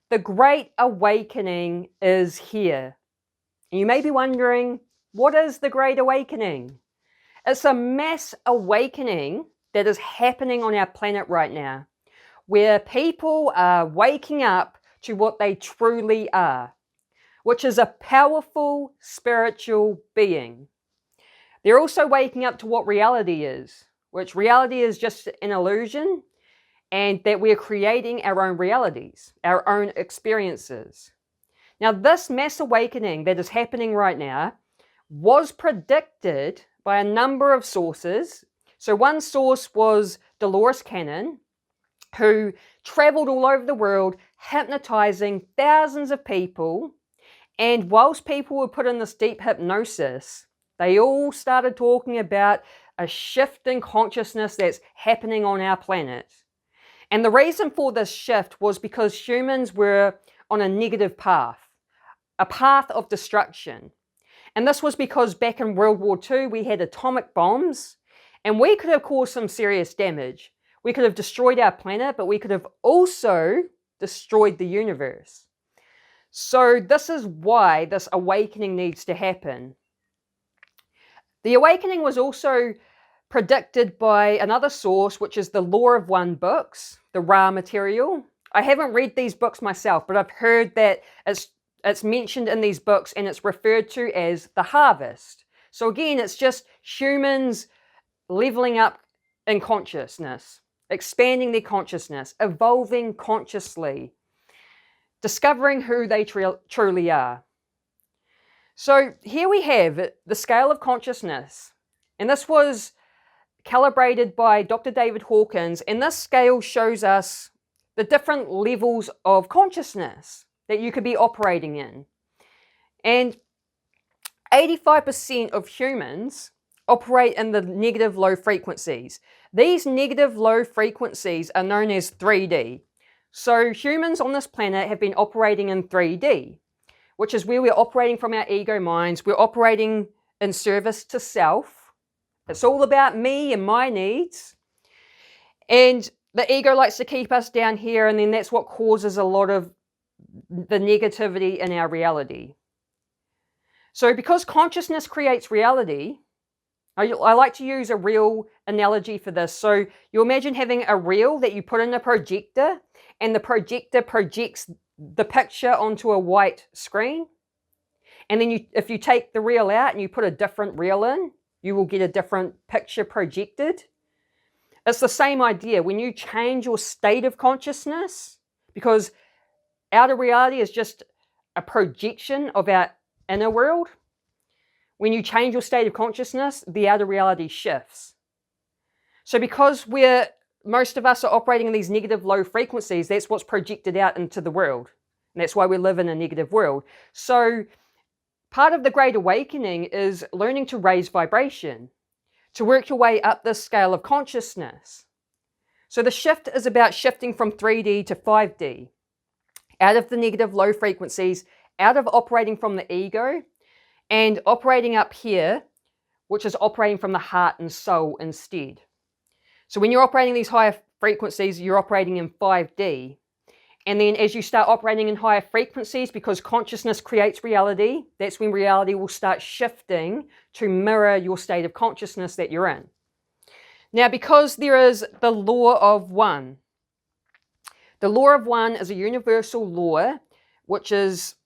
The Great Awakening is here. You may be wondering, what is the Great Awakening? It's a mass awakening that is happening on our planet right now, where people are waking up to what they truly are, which is a powerful spiritual being. They're also waking up to what reality is, which reality is just an illusion, and that we're creating our own realities, our own experiences. Now, this mass awakening that is happening right now was predicted by a number of sources. So one source was Dolores Cannon, who traveled all over the world, hypnotizing thousands of people. And whilst people were put in this deep hypnosis, they all started talking about a shift in consciousness that's happening on our planet. And the reason for this shift was because humans were on a negative path, a path of destruction. And this was because back in World War II, we had atomic bombs, and we could have caused some serious damage. We could have destroyed our planet, but we could have also destroyed the universe. So this is why this awakening needs to happen. The awakening was also predicted by another source, which is the Law of One books, the Ra material. I haven't read these books myself, but I've heard that it's mentioned in these books and it's referred to as the harvest. So again, it's just humans leveling up in consciousness, expanding their consciousness, evolving consciously, discovering who they truly are. So here we have the scale of consciousness, and this was calibrated by Dr. David Hawkins, and this scale shows us the different levels of consciousness that you could be operating in. And 85% of humans operate in the negative low frequencies. These negative low frequencies are known as 3D. So humans on this planet have been operating in 3D, which is where we're operating from our ego minds. We're operating in service to self. It's all about me and my needs. And the ego likes to keep us down here, and then that's what causes a lot of the negativity in our reality. So because consciousness creates reality, I like to use a reel analogy for this. So you imagine having a reel that you put in a projector, and the projector projects the picture onto a white screen. And then if you take the reel out and you put a different reel in, you will get a different picture projected. It's the same idea. When you change your state of consciousness, because outer reality is just a projection of our inner world, when you change your state of consciousness, the outer reality shifts. So because most of us are operating in these negative low frequencies, that's what's projected out into the world. And that's why we live in a negative world. So part of the Great Awakening is learning to raise vibration, to work your way up this scale of consciousness. So the shift is about shifting from 3D to 5D, out of the negative low frequencies, out of operating from the ego, and operating up here, which is operating from the heart and soul instead. So when you're operating these higher frequencies, you're operating in 5D. And then as you start operating in higher frequencies, because consciousness creates reality, that's when reality will start shifting to mirror your state of consciousness that you're in. Now, because there is the law of one. The law of one is a universal law, which is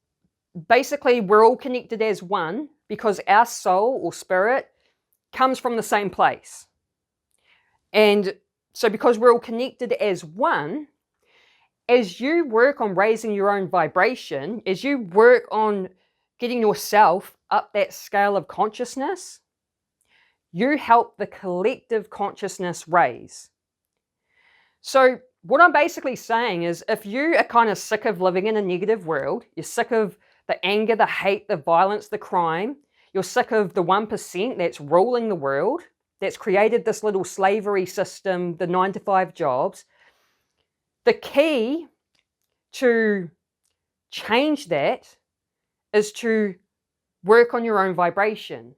basically we're all connected as one because our soul or spirit comes from the same place. And so because we're all connected as one, as you work on raising your own vibration, as you work on getting yourself up that scale of consciousness, you help the collective consciousness raise. So what I'm basically saying is if you are kind of sick of living in a negative world, you're sick of the anger, the hate, the violence, the crime, you're sick of the 1% that's ruling the world, that's created this little slavery system, the 9-to-5 jobs, the key to change that is to work on your own vibration.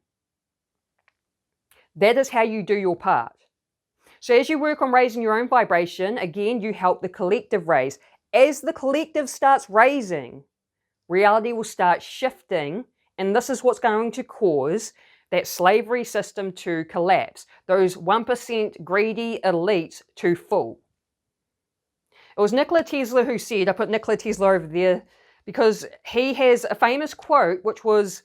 That is how you do your part. So as you work on raising your own vibration, again, you help the collective raise. as the collective starts raising, reality will start shifting, and this is what's going to cause that slavery system to collapse, those 1% greedy elites to fall. It was Nikola Tesla who said, I put Nikola Tesla over there because he has a famous quote, which was,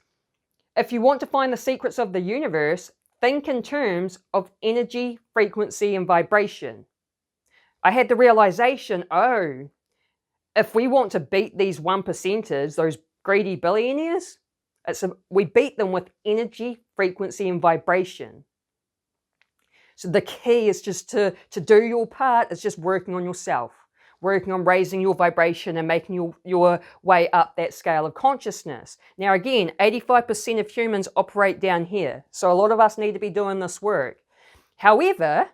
if you want to find the secrets of the universe, think in terms of energy, frequency, and vibration. I had the realization, oh, if we want to beat these 1%ers, those greedy billionaires, we beat them with energy, frequency, and vibration. So the key is just to do your part, is just working on yourself, working on raising your vibration and making your way up that scale of consciousness. Now again, 85% of humans operate down here, so a lot of us need to be doing this work. However,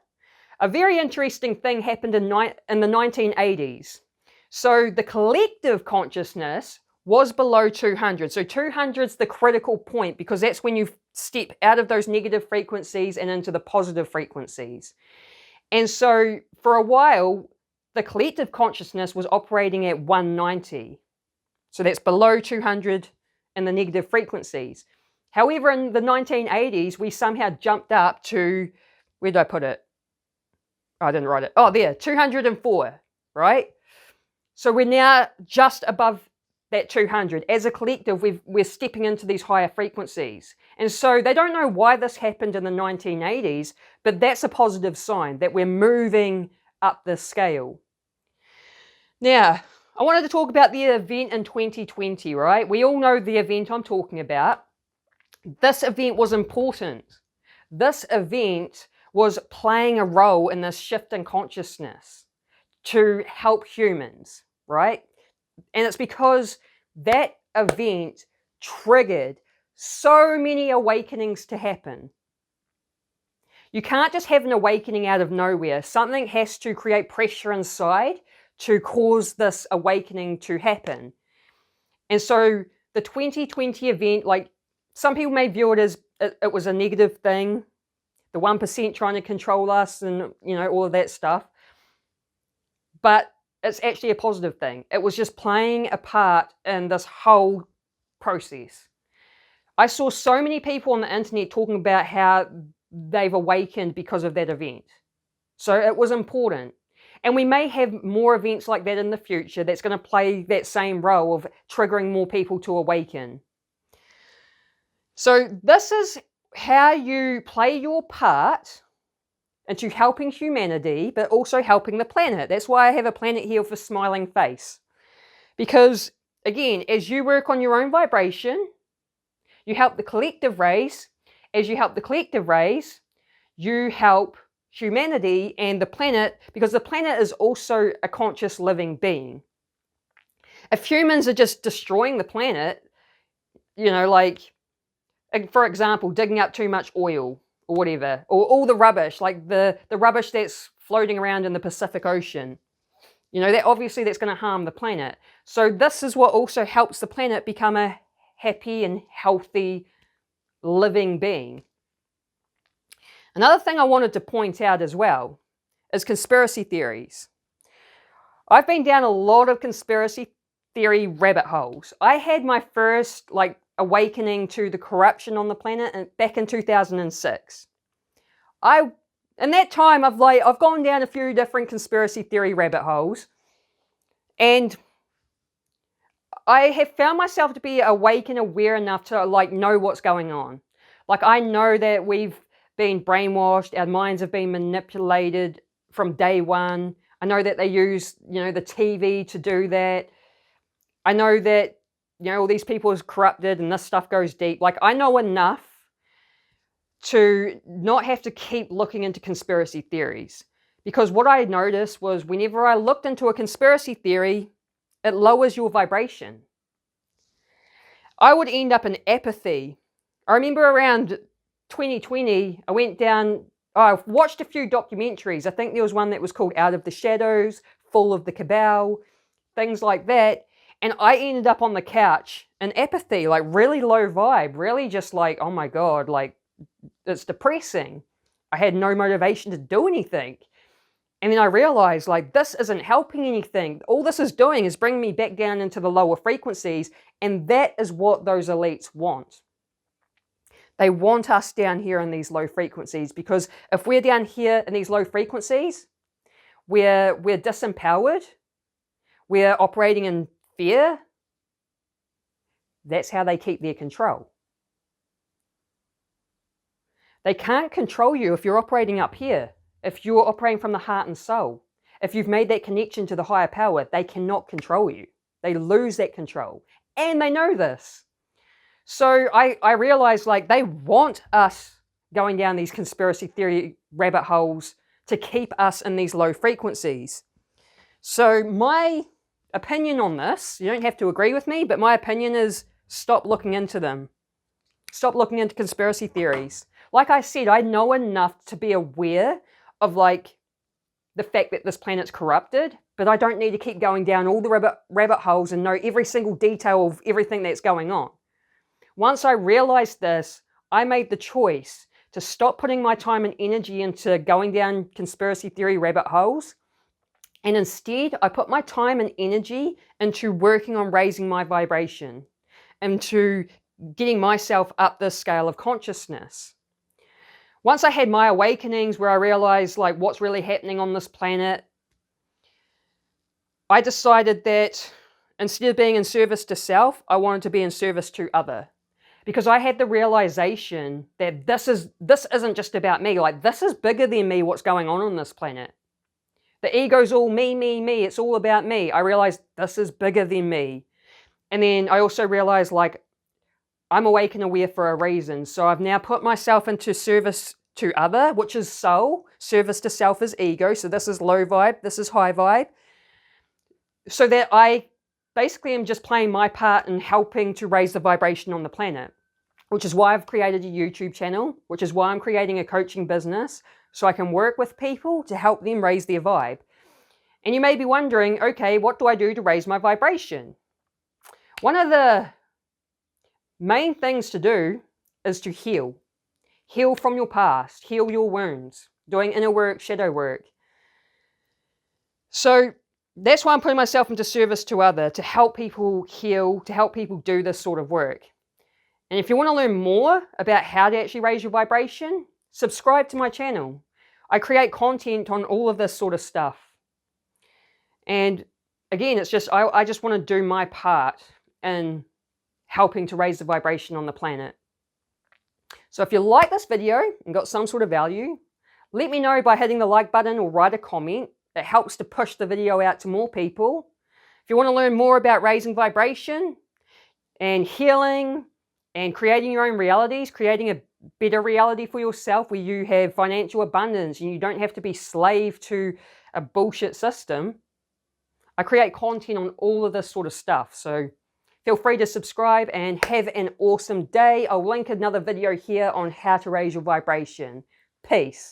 a very interesting thing happened in the 1980s. So the collective consciousness was below 200. So 200 is the critical point because that's when you step out of those negative frequencies and into the positive frequencies. And so for a while, the collective consciousness was operating at 190. So that's below 200 in the negative frequencies. However, in the 1980s, we somehow jumped up to, where did I put it? Oh, I didn't write it. Oh, there, 204, right? So we're now just above that 200. As a collective, we're stepping into these higher frequencies. And so they don't know why this happened in the 1980s, but that's a positive sign that we're moving up the scale. Now, I wanted to talk about the event in 2020, right? We all know the event I'm talking about. This event was important. This event was playing a role in this shift in consciousness to help humans, right? And it's because that event triggered so many awakenings to happen. You can't just have an awakening out of nowhere. Something has to create pressure inside to cause this awakening to happen. And so the 2020 event, like some people may view it as it was a negative thing, the 1% trying to control us and, you know, all of that stuff. But it's actually a positive thing. It was just playing a part in this whole process. I saw so many people on the internet talking about how they've awakened because of that event. So it was important. And we may have more events like that in the future that's going to play that same role of triggering more people to awaken. So this is how you play your part into helping humanity, but also helping the planet. That's why I have a planet here with a smiling face. Because, again, as you work on your own vibration, you help the collective raise. As you help the collective raise, you help humanity and the planet, because the planet is also a conscious living being. If humans are just destroying the planet, you know, like, for example, digging up too much oil or whatever, or all the rubbish, like the rubbish that's floating around in the Pacific Ocean, you know, that obviously that's going to harm the planet. So this is what also helps the planet become a happy and healthy living being. Another thing I wanted to point out as well is conspiracy theories. I've been down a lot of conspiracy theory rabbit holes. I had my first awakening to the corruption on the planet back in 2006. In that time I've gone down a few different conspiracy theory rabbit holes, and I have found myself to be awake and aware enough to know what's going on. I know that we've been brainwashed, our minds have been manipulated from day one. I know that they use, the TV to do that. I know that, all these people is corrupted and this stuff goes deep. I know enough to not have to keep looking into conspiracy theories. Because what I noticed was whenever I looked into a conspiracy theory, it lowers your vibration. I would end up in apathy. I remember around 2020, I watched a few documentaries. I think there was one that was called Out of the Shadows, Full of the Cabal, things like that. And I ended up on the couch in apathy, really low vibe, really just oh my God, it's depressing. I had no motivation to do anything. And then I realized, like, this isn't helping anything. All this is doing is bringing me back down into the lower frequencies, and that is what those elites want. They want us down here in these low frequencies, because if we're down here in these low frequencies, we're disempowered, we're operating in fear. That's how they keep their control. They can't control you if you're operating up here. If you're operating from the heart and soul, if you've made that connection to the higher power, they cannot control you. They lose that control. And they know this. So I realized, like, they want us going down these conspiracy theory rabbit holes to keep us in these low frequencies. So my opinion on this, you don't have to agree with me, but my opinion is stop looking into them. Stop looking into conspiracy theories. Like I said, I know enough to be aware of, like, the fact that this planet's corrupted, but I don't need to keep going down all the rabbit holes and know every single detail of everything that's going on. Once I realized this, I made the choice to stop putting my time and energy into going down conspiracy theory rabbit holes, and instead I put my time and energy into working on raising my vibration, into getting myself up this scale of consciousness. Once I had my awakenings where I realized, like, what's really happening on this planet, I decided that instead of being in service to self, I wanted to be in service to other. Because I had the realization that this isn't just about me. Like, this is bigger than me, what's going on this planet. The ego's all me, me, me. It's all about me. I realized this is bigger than me. And then I also realized, like, I'm awake and aware for a reason. So I've now put myself into service to other, which is soul. Service to self is ego. So this is low vibe. This is high vibe. So that I basically am just playing my part in helping to raise the vibration on the planet, which is why I've created a YouTube channel, which is why I'm creating a coaching business, so I can work with people to help them raise their vibe. And you may be wondering, okay, what do I do to raise my vibration? One of the main things to do is to heal. Heal from your past, heal your wounds, doing inner work, shadow work. So that's why I'm putting myself into service to other, to help people heal, to help people do this sort of work. And if you want to learn more about how to actually raise your vibration, subscribe to my channel. I create content on all of this sort of stuff. And again, it's just, I just want to do my part in helping to raise the vibration on the planet. So if you like this video and got some sort of value, let me know by hitting the like button or write a comment. It helps to push the video out to more people. If you want to learn more about raising vibration and healing and creating your own realities, creating a better reality for yourself where you have financial abundance and you don't have to be slave to a bullshit system, I create content on all of this sort of stuff. So feel free to subscribe and have an awesome day. I'll link another video here on how to raise your vibration. Peace.